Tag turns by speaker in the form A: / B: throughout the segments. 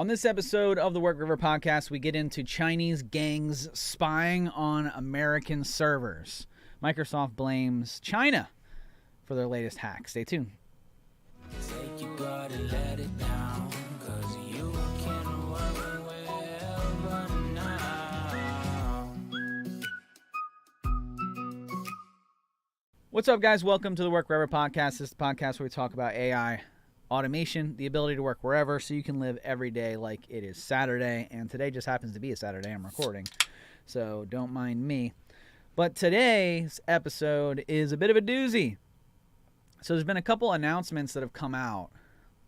A: On this episode of the Work River Podcast, we get into Chinese gangs spying on American servers. Microsoft blames China for their latest hack. Stay tuned. What's up, guys? Welcome to the Work Wherever Podcast. This is the podcast where we talk about AI, automation, the ability to work wherever so you can live every day like it is Saturday. And today just happens to be a Saturday. I'm recording, so don't mind me. But today's episode is a bit of a doozy. So there's been a couple announcements that have come out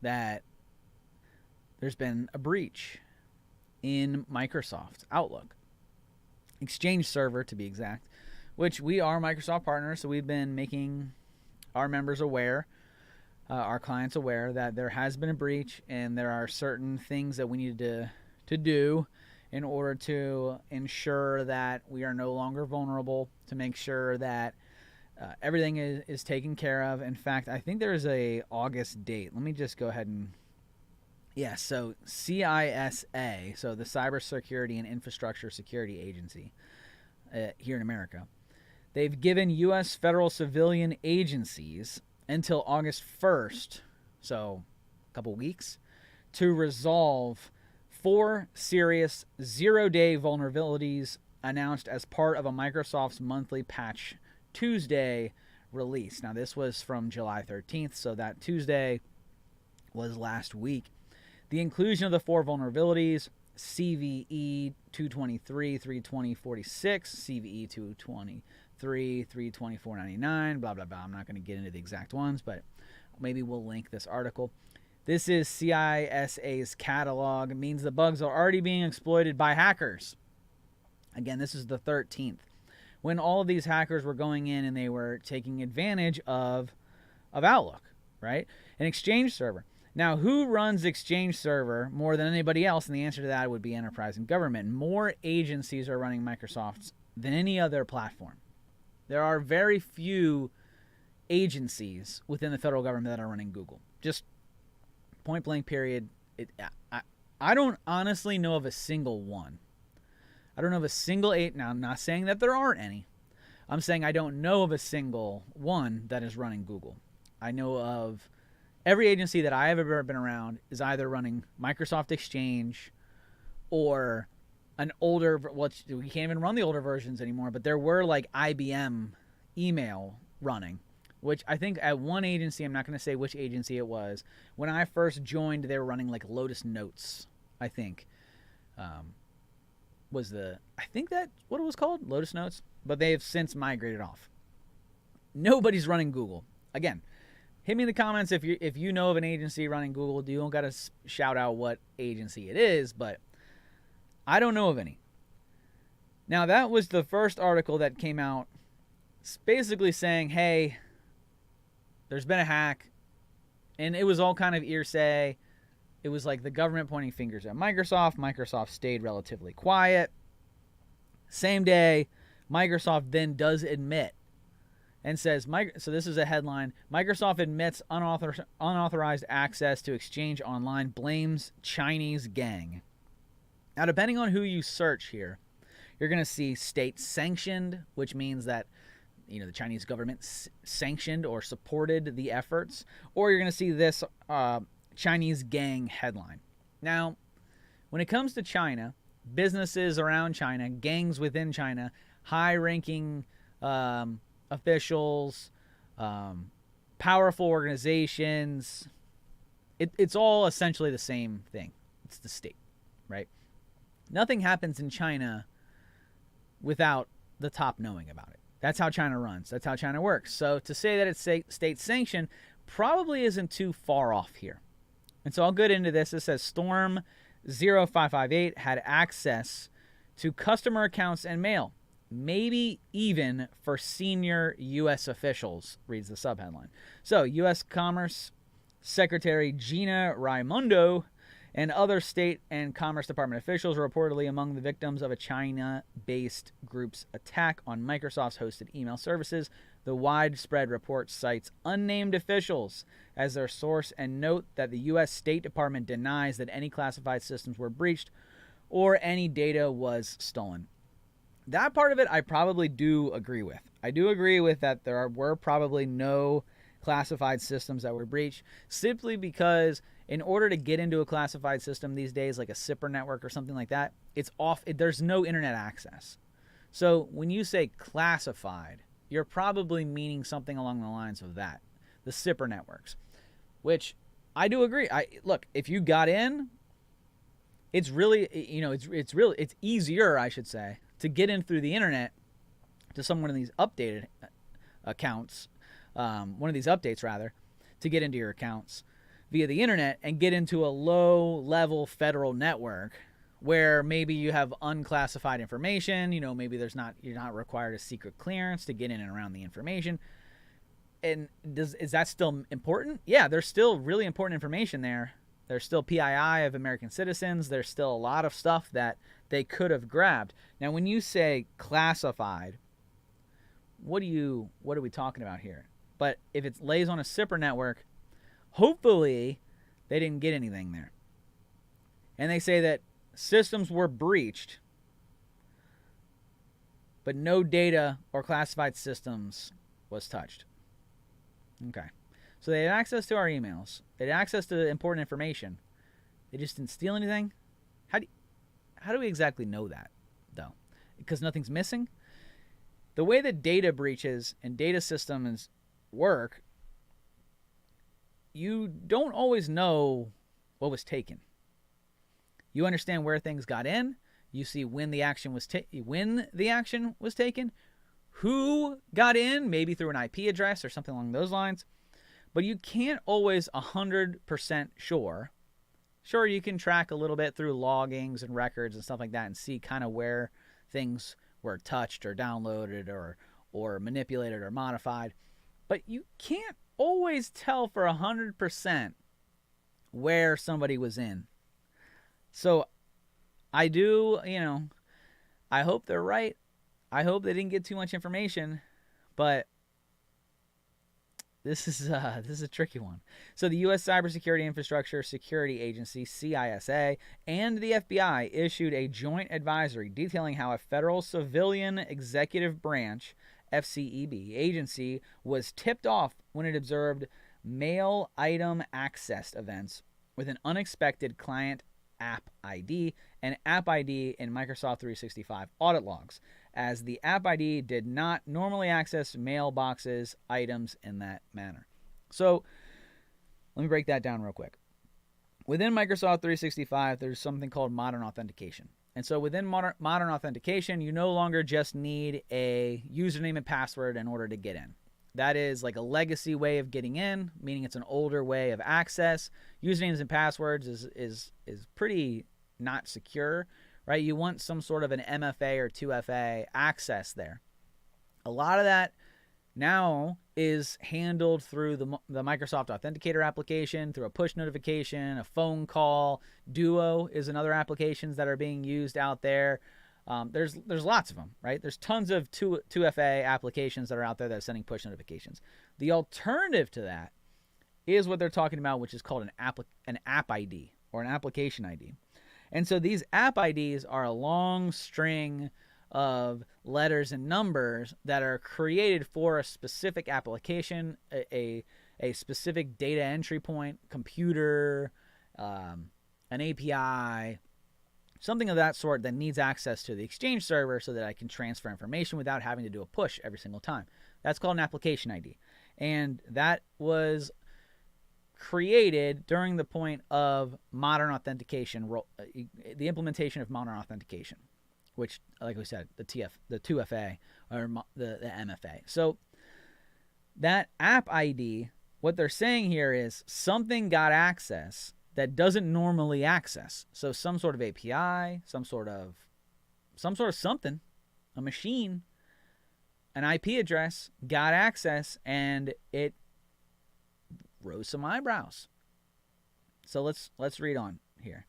A: that there's been a breach in Microsoft Outlook. Exchange Server, to be exact, which we are Microsoft partners, so we've been making our members aware, our clients aware that there has been a breach and there are certain things that we need to do in order to ensure that we are no longer vulnerable, to make sure that everything is taken care of. In fact, I think there is a August date. Let me just go ahead and... Yeah, so CISA, so the Cybersecurity and Infrastructure Security Agency here in America, they've given U.S. federal civilian agencies until August 1st, so a couple weeks, to resolve 4 serious zero-day vulnerabilities announced as part of a Microsoft's monthly Patch Tuesday release. Now, this was from July 13th, so that Tuesday was last week. The inclusion of the 4 vulnerabilities, CVE 223 32046, CVE 223 32499, blah, blah, blah. I'm not going to get into the exact ones, but maybe we'll link this article. This is CISA's catalog. It means the bugs are already being exploited by hackers. Again, this is the 13th. When all of these hackers were going in and they were taking advantage of Outlook, right? An Exchange Server. Now, who runs Exchange Server more than anybody else? And the answer to that would be enterprise and government. More agencies are running Microsoft than any other platform. There are very few agencies within the federal government that are running Google. Just point blank period. I don't honestly know of a single one. I don't know of a single Now, I'm not saying that there aren't any. I'm saying I don't know of a single one that is running Google. I know of... Every agency that I have ever been around is either running Microsoft Exchange or an older, well, we can't even run the older versions anymore, but there were like IBM email running, which I think at one agency, I'm not going to say which agency it was, when I first joined, they were running like Lotus Notes, I think, I think that's what it was called, Lotus Notes, but they have since migrated off. Nobody's running Google. Again, hit me in the comments if you know of an agency running Google. You don't got to shout out what agency it is, but I don't know of any. Now, that was the first article that came out basically saying, hey, there's been a hack, and it was all kind of hearsay. It was like the government pointing fingers at Microsoft. Microsoft stayed relatively quiet. Same day, Microsoft then does admit and says, so this is a headline, Microsoft admits unauthorized access to Exchange Online, blames Chinese gang. Now, depending on who you search here, you're going to see state-sanctioned, which means that the Chinese government sanctioned or supported the efforts, or you're going to see this Chinese gang headline. Now, when it comes to China, businesses around China, gangs within China, high-ranking officials, powerful organizations, it's all essentially the same thing. It's the state, right? Nothing happens in China without the top knowing about it. That's how China runs. That's how China works. So to say that it's state sanctioned probably isn't too far off here. And so I'll get into this. It says Storm 0558 had access to customer accounts and mail, maybe even for senior U.S. officials, reads the subheadline. So U.S. Commerce Secretary Gina Raimondo and other state and Commerce Department officials were reportedly among the victims of a China-based group's attack on Microsoft's hosted email services The widespread report cites unnamed officials as their source and note that the U.S. State Department denies that any classified systems were breached or any data was stolen. That part of it I probably do agree with. I do agree with that were probably no classified systems that were breached, simply because in order to get into a classified system these days, like a SIPR network or something like that, there's no internet access. So when you say classified, you're probably meaning something along the lines of that, the SIPR networks, which I do agree. Look, if you got in, it's really, it's easier, I should say, to get in through the internet to one of these updated accounts, one of these updates rather, to get into your accounts via the internet and get into a low-level federal network where maybe you have unclassified information. Maybe you're not required a secret clearance to get in and around the information. And is that still important? Yeah, there's still really important information there. There's still PII of American citizens. There's still a lot of stuff that they could have grabbed. Now, when you say classified, what are we talking about here? But if it lays on a SIPR network, hopefully they didn't get anything there. And they say that systems were breached, but no data or classified systems was touched. Okay. So they had access to our emails. They had access to important information. They just didn't steal anything? How do we exactly know that, though? Because nothing's missing? The way that data breaches and data systems work, you don't always know what was taken. You understand where things got in. You see when the action was taken, who got in, maybe through an IP address or something along those lines. But you can't always 100% sure. Sure, you can track a little bit through loggings and records and stuff like that and see kind of where things were touched or downloaded or manipulated or modified. But you can't always tell for 100% where somebody was in. So I do, I hope they're right. I hope they didn't get too much information, but this is a tricky one. So the U.S. Cybersecurity Infrastructure Security Agency, CISA, and the FBI issued a joint advisory detailing how a federal civilian executive branch, FCEB, agency was tipped off when it observed mail item access events with an unexpected client app ID and app ID in Microsoft 365 audit logs, as the app ID did not normally access mailboxes items in that manner. So let me break that down real quick. Within Microsoft 365, there's something called modern authentication. And so within modern authentication, you no longer just need a username and password in order to get in. That is like a legacy way of getting in, meaning it's an older way of access. Usernames and passwords is pretty not secure, right? You want some sort of an MFA or 2FA access there. A lot of that now is handled through the Microsoft Authenticator application, through a push notification, a phone call. Duo is another applications that are being used out there. There's lots of them, right? There's tons of 2FA applications that are out there that are sending push notifications. The alternative to that is what they're talking about, which is called an app ID or an application ID. And so these app IDs are a long string of letters and numbers that are created for a specific application, a specific data entry point, computer, an API, something of that sort that needs access to the Exchange server so that I can transfer information without having to do a push every single time. That's called an application ID. And that was created during the point of modern authentication, the implementation of modern authentication, which, like we said, the 2FA or the MFA. So that app ID, what they're saying here is something got access that doesn't normally access. So some sort of API, some sort of something, a machine, an IP address got access, and it rose some eyebrows. So let's read on here.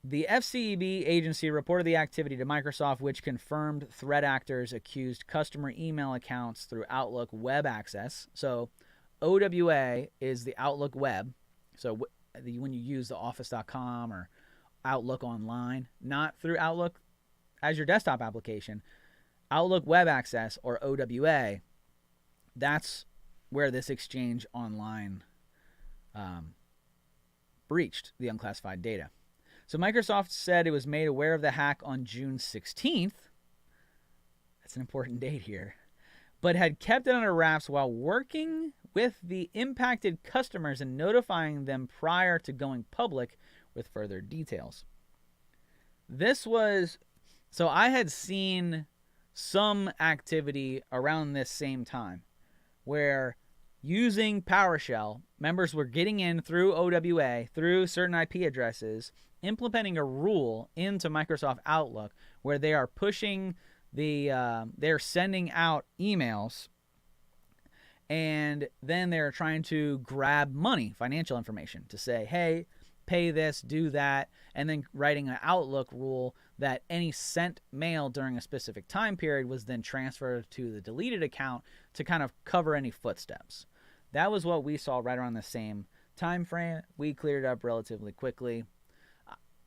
A: The FCEB agency reported the activity to Microsoft, which confirmed threat actors accused customer email accounts through Outlook web access. So OWA is the Outlook web. So when you use the Office.com or Outlook online, not through Outlook as your desktop application, Outlook web access, or OWA, that's where this exchange online breached the unclassified data. So Microsoft said it was made aware of the hack on June 16th. That's an important date here. But had kept it under wraps while working with the impacted customers and notifying them prior to going public with further details. So I had seen some activity around this same time where using PowerShell, members were getting in through OWA, through certain IP addresses, implementing a rule into Microsoft Outlook where they are pushing they're sending out emails, and then they're trying to grab money, financial information, to say, hey, pay this, do that, and then writing an Outlook rule that any sent mail during a specific time period was then transferred to the deleted account to kind of cover any footsteps. That was what we saw right around the same time frame. We cleared it up relatively quickly.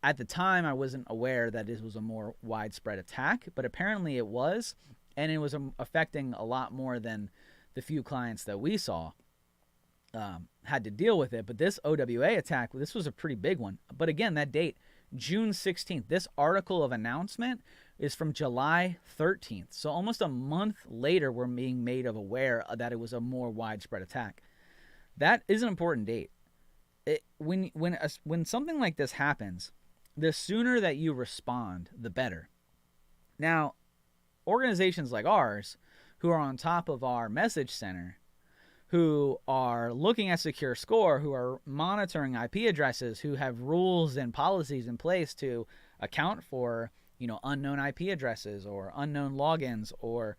A: At the time, I wasn't aware that this was a more widespread attack, but apparently it was, and it was affecting a lot more than the few clients that we saw had to deal with it. But this OWA attack, this was a pretty big one. But again, that date, June 16th. This article of announcement is from July 13th. So almost a month later, we're being made aware that it was a more widespread attack. That is an important date. When something like this happens, the sooner that you respond, the better. Now, organizations like ours, who are on top of our message center, who are looking at Secure Score, who are monitoring IP addresses, who have rules and policies in place to account for, unknown IP addresses or unknown logins, or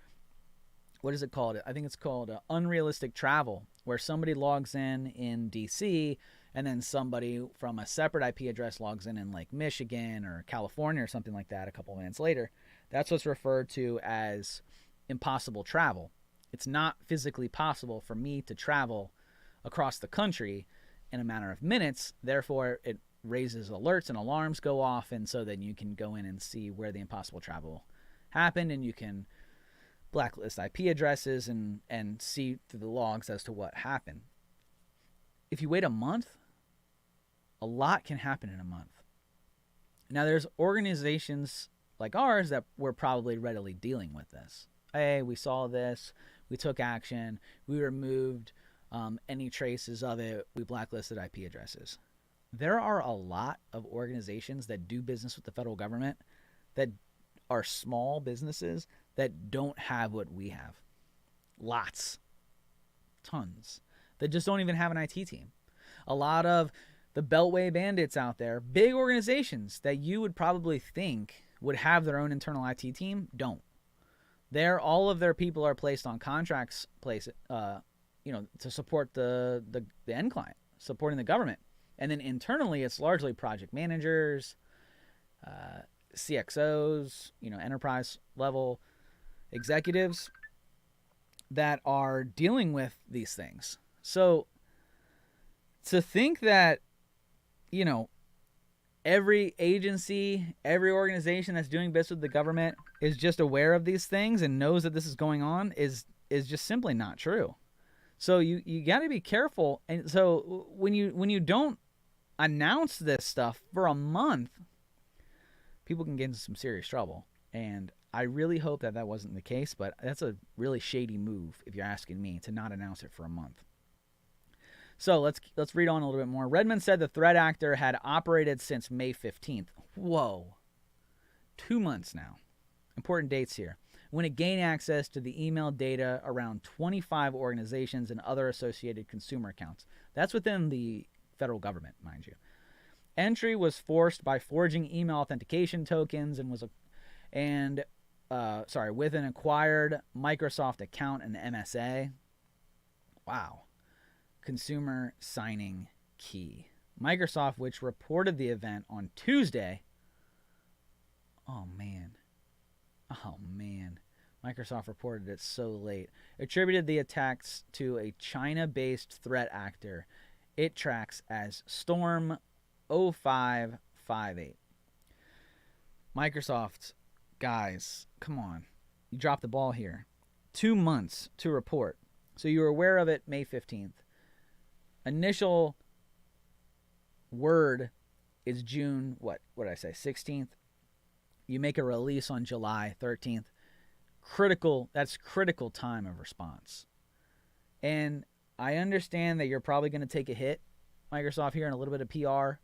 A: what is it called? I think it's called unrealistic travel, where somebody logs in DC, and then somebody from a separate IP address logs in like Michigan or California or something like that a couple minutes later. That's what's referred to as impossible travel. It's not physically possible for me to travel across the country in a matter of minutes. Therefore, it raises alerts and alarms go off, and so then you can go in and see where the impossible travel happened, and you can blacklist IP addresses and see through the logs as to what happened. If you wait a month, a lot can happen in a month. Now, there's organizations like ours that were probably readily dealing with this. Hey, we saw this, we took action, we removed any traces of it, we blacklisted IP addresses. There are a lot of organizations that do business with the federal government that are small businesses that don't have what we have. Lots. Tons. That just don't even have an IT team. A lot of the Beltway bandits out there, big organizations that you would probably think would have their own internal IT team, don't. All of their people are placed on contracts, to support the end client, supporting the government. And then internally, it's largely project managers, CXOs, enterprise level executives that are dealing with these things. So to think that, every agency, every organization that's doing business with the government is just aware of these things and knows that this is going on is just simply not true. So you got to be careful. And so when you don't announce this stuff for a month, people can get into some serious trouble. And I really hope that wasn't the case, but that's a really shady move, if you're asking me, to not announce it for a month. So let's read on a little bit more. Redmond said the threat actor had operated since May 15th. Whoa. 2 months now. Important dates here. When it gained access to the email data around 25 organizations and other associated consumer accounts. That's within the federal government, mind you. Entry was forced by forging email authentication tokens and with an acquired Microsoft account and MSA. Wow. Consumer signing key. Microsoft, which reported the event on Tuesday, Oh, man. Oh, man. Microsoft reported it so late. Attributed the attacks to a China-based threat actor it tracks as Storm 0558. Microsoft, guys, come on. You dropped the ball here. 2 months to report. So you were aware of it May 15th. Initial word is June, what did I say, 16th? You make a release on July 13th. That's critical time of response. And I understand that you're probably going to take a hit, Microsoft, here, and a little bit of PR,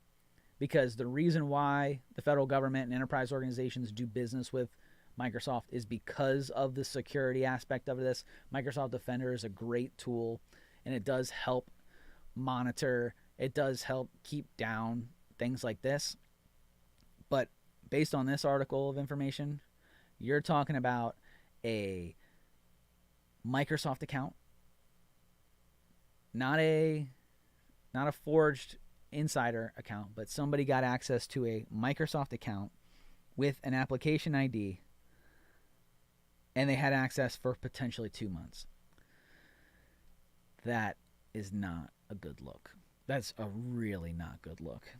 A: because the reason why the federal government and enterprise organizations do business with Microsoft is because of the security aspect of this. Microsoft Defender is a great tool, and it does help monitor, it does help keep down things like this. But based on this article of information, you're talking about a Microsoft account, not a forged insider account, but somebody got access to a Microsoft account with an application ID, and they had access for potentially 2 months. That is not a good look. That's a really not good look.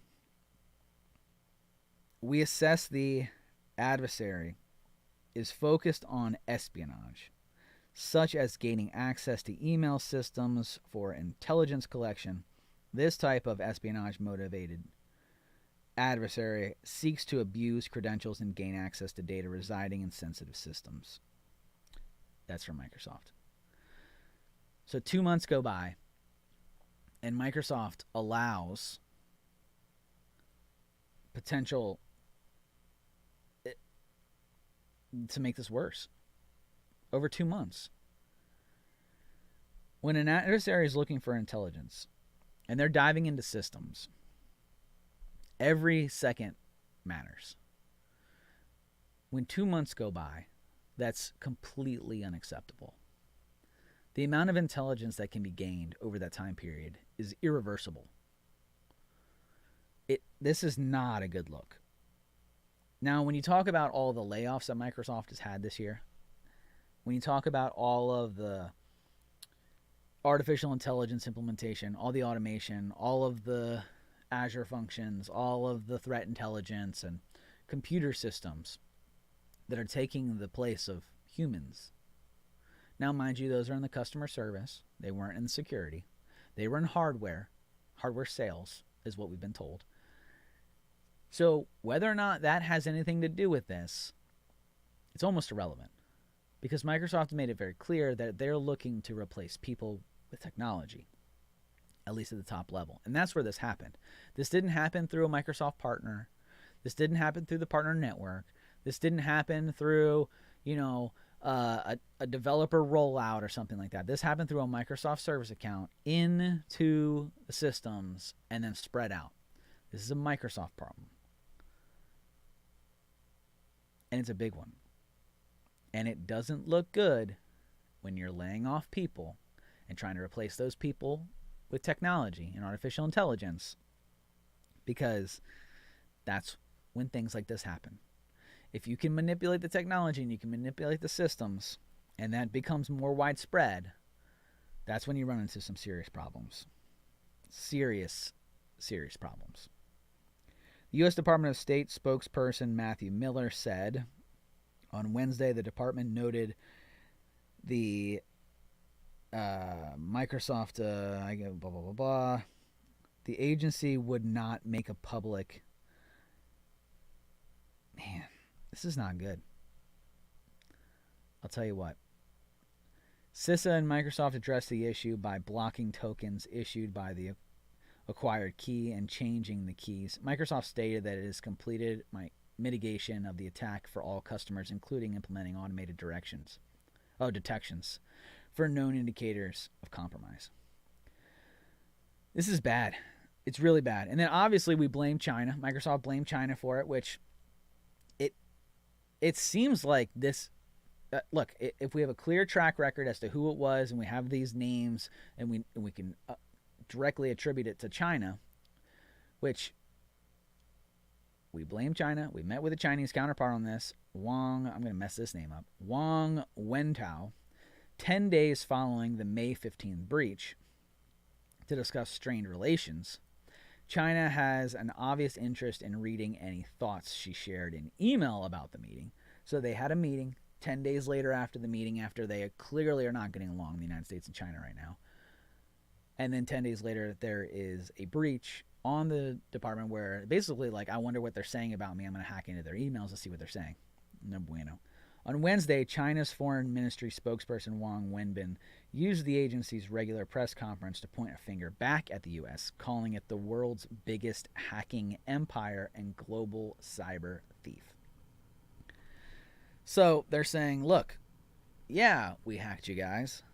A: We assess the adversary is focused on espionage, such as gaining access to email systems for intelligence collection. This type of espionage-motivated adversary seeks to abuse credentials and gain access to data residing in sensitive systems. That's from Microsoft. So 2 months go by, and Microsoft allows potential to make this worse. Over 2 months. When an adversary is looking for intelligence and they're diving into systems, every second matters. When 2 months go by, that's completely unacceptable. The amount of intelligence that can be gained over that time period is irreversible. This is not a good look. Now, when you talk about all the layoffs that Microsoft has had this year, when you talk about all of the artificial intelligence implementation, all the automation, all of the Azure functions, all of the threat intelligence and computer systems that are taking the place of humans. Now, mind you, those are in the customer service. They weren't in security. They were in hardware. Hardware sales is what we've been told. So whether or not that has anything to do with this, it's almost irrelevant, because Microsoft made it very clear that they're looking to replace people with technology, at least at the top level. And that's where this happened. This didn't happen through a Microsoft partner. This didn't happen through the partner network. This didn't happen through, a developer rollout or something like that. This happened through a Microsoft service account into the systems and then spread out. This is a Microsoft problem. And it's a big one. And it doesn't look good when you're laying off people and trying to replace those people with technology and artificial intelligence, because that's when things like this happen. If you can manipulate the technology and you can manipulate the systems, and that becomes more widespread, that's when you run into some serious problems. Serious problems. The U.S. Department of State spokesperson Matthew Miller said on Wednesday the department noted the Microsoft, blah, blah, blah, blah. The agency would not make a public. Man, this is not good. I'll tell you what. CISA and Microsoft addressed the issue by blocking tokens issued by the acquired key and changing the keys. Microsoft stated that it has completed mitigation of the attack for all customers, including implementing automated detections for known indicators of compromise. This is bad. It's really bad. And then obviously we blame China. Microsoft blamed China for it, which it seems like this. Look, if we have a clear track record as to who it was, and we have these names, and we can directly attribute it to China, which We blame China. We met with a Chinese counterpart on this. I'm going to mess this name up. Wang Wentao, 10 days following the May 15th breach to discuss strained relations. China has an obvious interest in reading any thoughts she shared in email about the meeting. So they had a meeting 10 days later after the meeting, after they clearly are not getting along, the United States and China right now. And then 10 days later, there is a breach on the department where basically, like, I wonder what they're saying about me. I'm going to hack into their emails to see what they're saying. No bueno. On Wednesday, China's Foreign Ministry spokesperson Wang Wenbin used the agency's regular press conference to point a finger back at the U.S., calling it the world's biggest hacking empire and global cyber thief. So they're saying, look, yeah, we hacked you guys.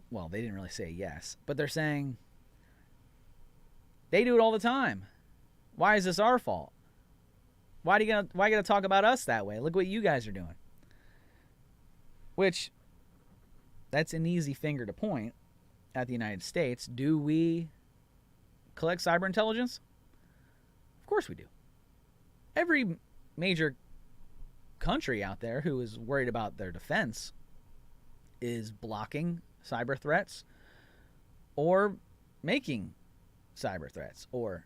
A: Well, they didn't really say yes, but they're saying they do it all the time. Why is this our fault? Why you gotta talk about us that way? Look what you guys are doing. Which, that's an easy finger to point at the United States. Do we collect cyber intelligence? Of course we do. Every major country out there who is worried about their defense is blocking cyber threats or making cyber threats or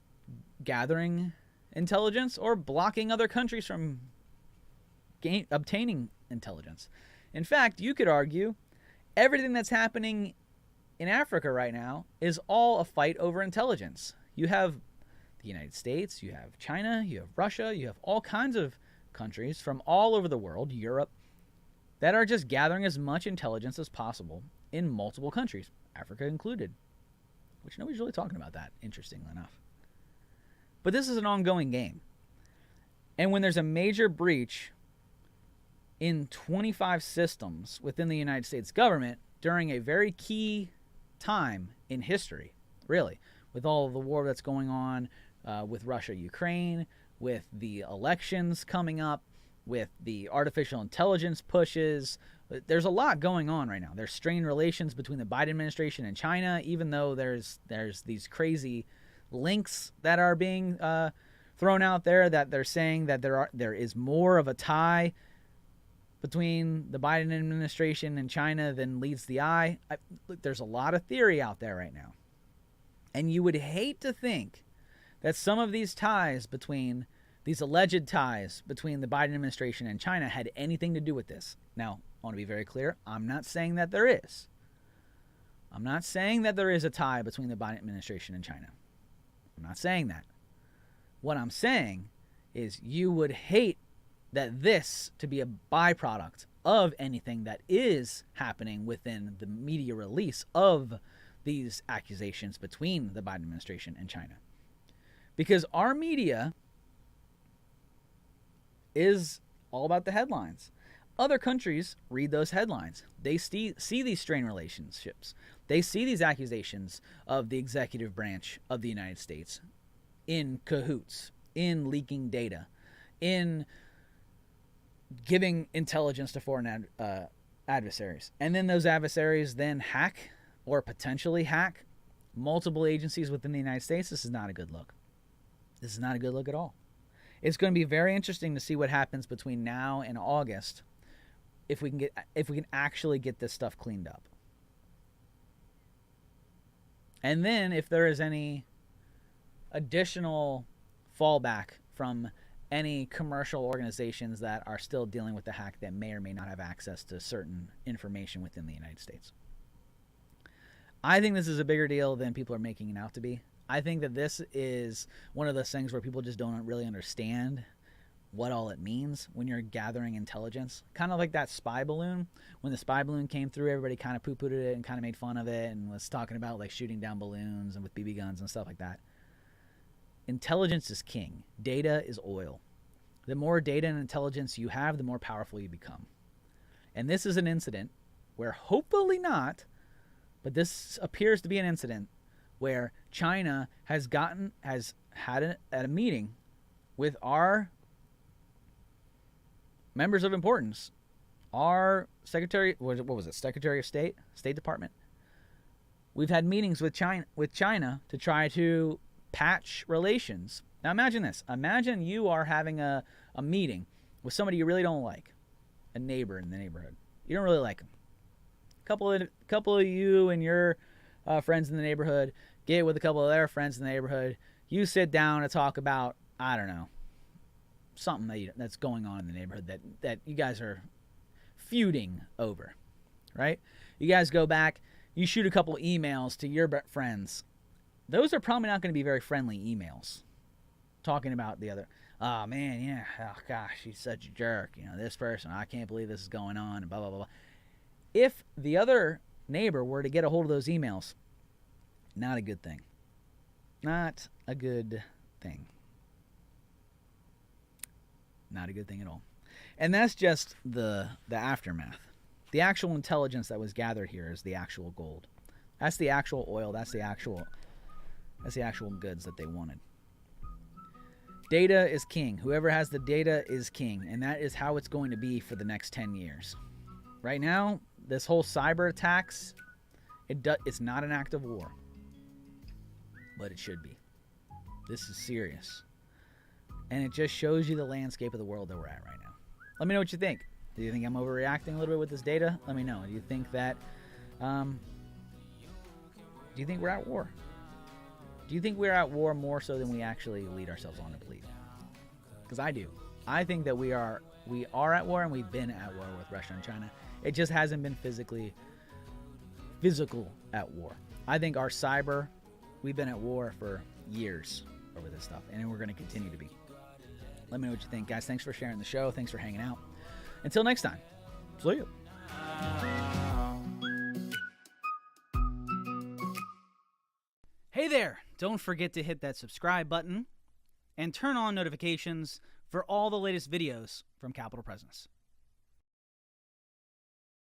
A: gathering intelligence or blocking other countries from obtaining intelligence. In fact, you could argue everything that's happening in Africa right now is all a fight over intelligence. You have the United States, you have China, you have Russia, you have all kinds of countries from all over the world, Europe, that are just gathering as much intelligence as possible in multiple countries, Africa included, which nobody's really talking about that, interestingly enough. But this is an ongoing game. And when there's a major breach in 25 systems within the United States government during a very key time in history, really, with all of the war that's going on with Russia, Ukraine, with the elections coming up, with the artificial intelligence pushes, there's a lot going on right now. There's strained relations between the Biden administration and China, even though there's these crazy links that are being thrown out there that they're saying that there is more of a tie between the Biden administration and China than leads the eye. Look, there's a lot of theory out there right now. And you would hate to think that some of these ties between these alleged ties between the Biden administration and China had anything to do with this. Now, I want to be very clear. I'm not saying that there is. I'm not saying that there is a tie between the Biden administration and China. I'm not saying that. What I'm saying is you would hate that this to be a byproduct of anything that is happening within the media release of these accusations between the Biden administration and China. Because our media is all about the headlines. Other countries read those headlines. They see these strained relationships. They see these accusations of the executive branch of the United States in cahoots, in leaking data, in giving intelligence to foreign adversaries. And then those adversaries then hack or potentially hack multiple agencies within the United States. This is not a good look. This is not a good look at all. It's going to be very interesting to see what happens between now and August if we can actually get this stuff cleaned up. And then if there is any additional fallback from any commercial organizations that are still dealing with the hack that may or may not have access to certain information within the United States. I think this is a bigger deal than people are making it out to be. I think that this is one of those things where people just don't really understand what all it means when you're gathering intelligence. Kind of like that spy balloon. When the spy balloon came through, everybody kind of poo-pooed it and kind of made fun of it and was talking about like shooting down balloons and with BB guns and stuff like that. Intelligence is king. Data is oil. The more data and intelligence you have, the more powerful you become. And this is an incident where hopefully not, but this appears to be an incident where China has had a meeting with our members of importance, our Secretary of State Department. We've had meetings with China to try to patch relations Now imagine this. Imagine you are having a meeting with somebody you really don't like, a neighbor in the neighborhood. You don't really like them. Couple of you and your friends in the neighborhood get with a couple of their friends in the neighborhood. You sit down to talk about, I don't know, something that's going on in the neighborhood that you guys are feuding over, right? You guys go back, you shoot a couple emails to your friends. Those are probably not going to be very friendly emails. Talking about the other, oh man, yeah, oh gosh, he's such a jerk. You know, this person, I can't believe this is going on, and blah, blah, blah, blah. If the other neighbor were to get a hold of those emails, not a good thing. Not a good thing. Not a good thing at all. And that's just the aftermath. The actual intelligence that was gathered here is the actual gold. That's the actual oil. That's the actual goods that they wanted. Data is king. Whoever has the data is king. And that is how it's going to be for the next 10 years. Right now, this whole cyber attacks, it's not an act of war. But it should be. This is serious. And it just shows you the landscape of the world that we're at right now. Let me know what you think. Do you think I'm overreacting a little bit with this data? Let me know. Do you think that, do you think we're at war? Do you think we're at war more so than we actually lead ourselves on to believe? Because I do. I think that we are at war, and we've been at war with Russia and China. It just hasn't been physical at war. I think our cyber, we've been at war for years over this stuff, and we're going to continue to be. Let me know what you think, guys. Thanks for sharing the show. Thanks for hanging out. Until next time, see you. Hey there. Don't forget to hit that subscribe button and turn on notifications for all the latest videos from Capital Presence.